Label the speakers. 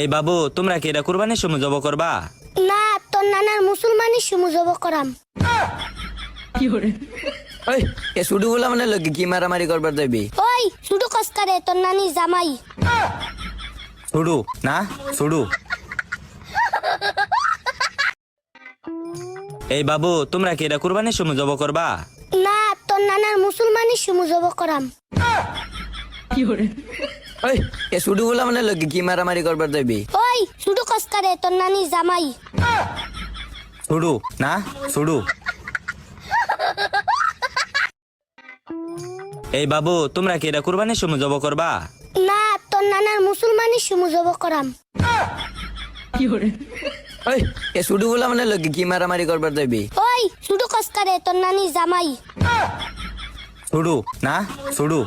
Speaker 1: এই বাবু তোমরা কি এটা কুরবানির সময় জব করবা?
Speaker 2: না, তোর নানার মুসলমানের সময় জব করাম।
Speaker 3: ওই এ শুধু বলা মানে লোকে কি মারামারি করবার যাবি?
Speaker 2: ওই শুধু কসকারে তোর নানি জামাই।
Speaker 1: ছুড়ু না ছুড়ু। এই বাবু তোমরা কি এটা কুরবানির সময় জব করবা?
Speaker 2: না, তোর নানার মুসলমানের সময় জব করাম।
Speaker 3: ওই এ শুধু বলা মানে লোকে কি মারামারি করবার যাবি?
Speaker 2: ওই শুধু কসকারে তোর নানি জামাই।
Speaker 1: ছুড়ু না ছুড়ু। এই বাবু তোমরা কি এটা কুরবানির সময় জব করবা?
Speaker 2: না, তোর নানার মুসলমানের সময় জব করাম।
Speaker 3: ওই এ শুধু বলা মানে লোকে কি মারামারি করবার যাবি?
Speaker 2: ওই শুধু কসকারে তোর নানি জামাই।
Speaker 1: ছুড়ু না ছুড়ু।